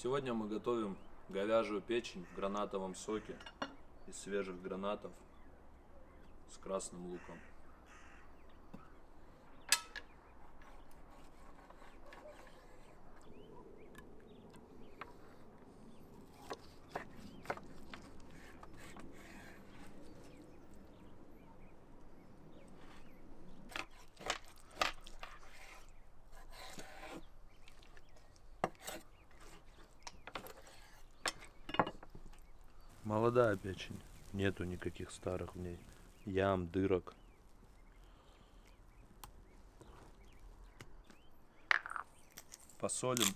Сегодня мы готовим говяжью печень в гранатовом соке из свежих гранатов с красным луком. Молодая печень, нету никаких старых в ней ям, дырок. Посолим.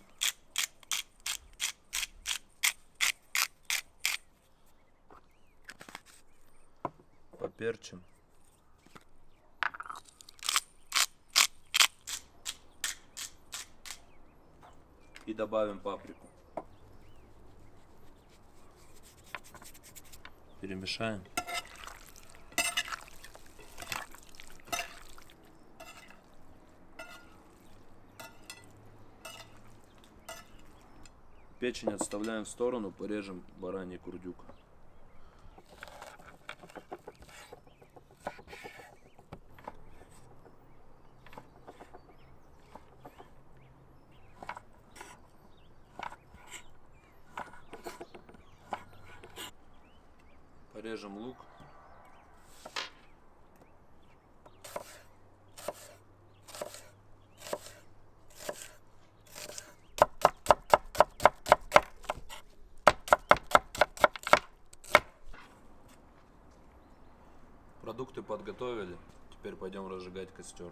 Поперчим. И добавим паприку. Перемешаем. Печень отставляем в сторону, порежем бараний курдюк. Порежем лук. Продукты подготовили, теперь пойдем разжигать костер.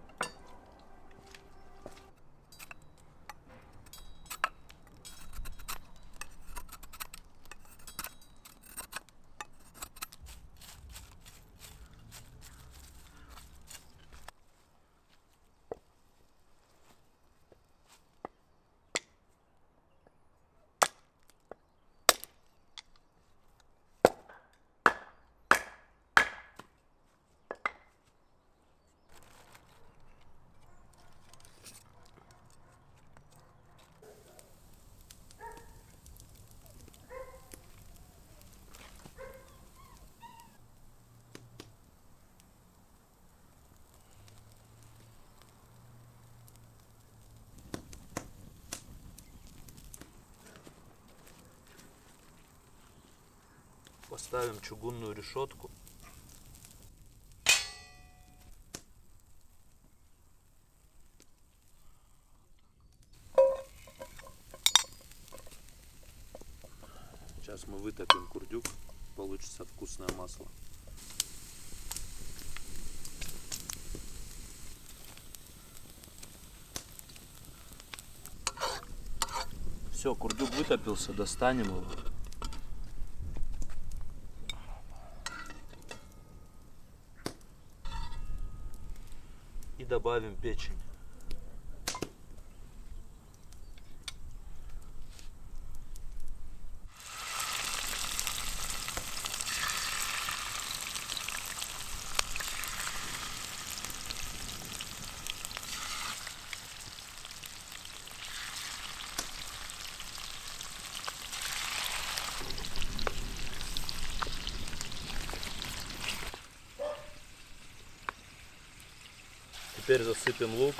Поставим чугунную решетку. Сейчас мы вытопим курдюк, получится вкусное масло. Все, курдюк вытопился, достанем его. И добавим печень. Теперь засыпем лук.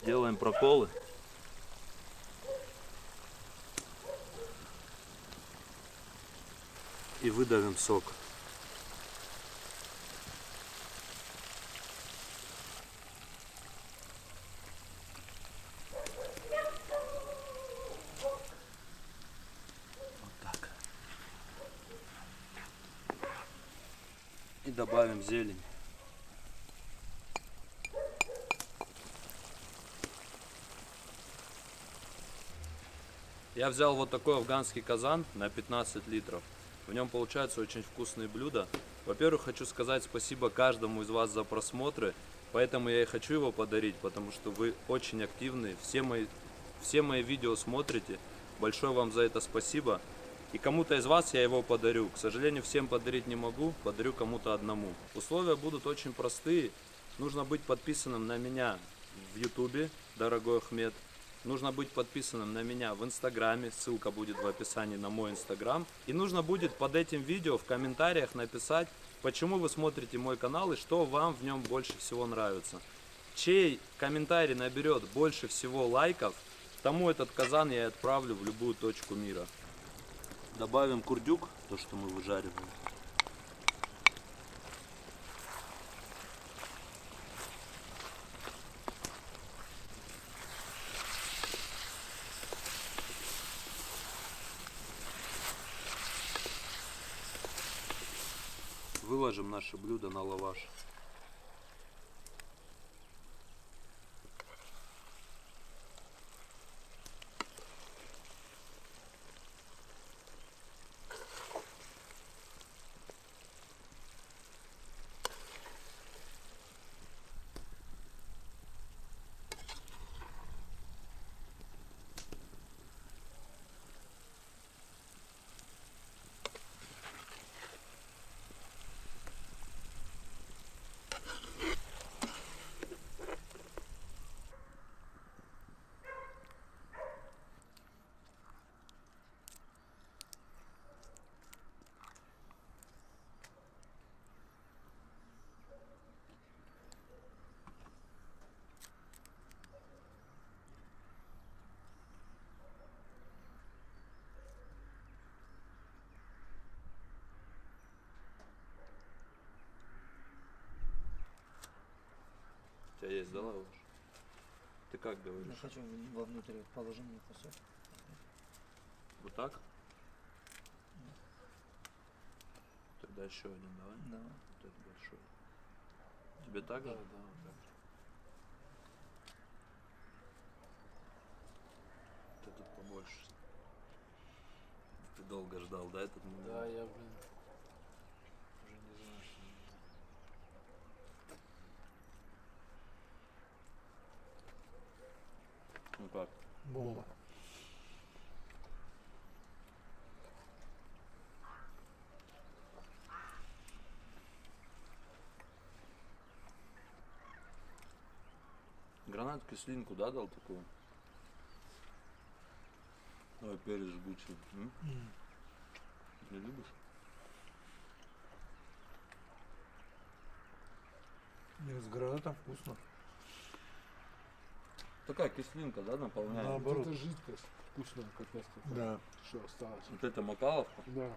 Делаем проколы. И выдавим сок. Вот так. И добавим зелень. Я взял вот такой афганский казан на 15 литров. В нем получаются очень вкусные блюда. Во-первых, хочу сказать спасибо каждому из вас за просмотры. Поэтому я и хочу его подарить, потому что вы очень активны. Все мои видео смотрите. Большое вам за это спасибо. И кому-то из вас я его подарю. К сожалению, всем подарить не могу. Подарю кому-то одному. Условия будут очень простые. Нужно быть подписанным на меня в YouTube, дорогой Ахмед. Нужно быть подписанным на меня в Инстаграме, ссылка будет в описании на мой Инстаграм. И нужно будет под этим видео в комментариях написать, почему вы смотрите мой канал и что вам в нем больше всего нравится. Чей комментарий наберет больше всего лайков, тому этот казан я отправлю в любую точку мира. Добавим курдюк, то что мы выжариваем. Выложим наше блюдо на лаваш. У тебя есть, да, лаваш? Ты как говоришь? Я хочу вовнутрь положи мне кусок. Вот так? Тогда еще один, давай. Да. Вот это большой. Тебе так же? Да, да, вот так. Ты тут побольше. Ты долго ждал, да, этот момент? Да, я, блин, уже не знаю, что мне делать. Ну как? Бомба. Гранат кислинку, да, дал такую? Ой, перец жгучий. Не любишь? Нет, с гранатом вкусно. Такая кислинка, да, наполняет? Наоборот. Вот это жидкость вкусная, как раз такая, Да. что осталось. Вот это макаловка. Да.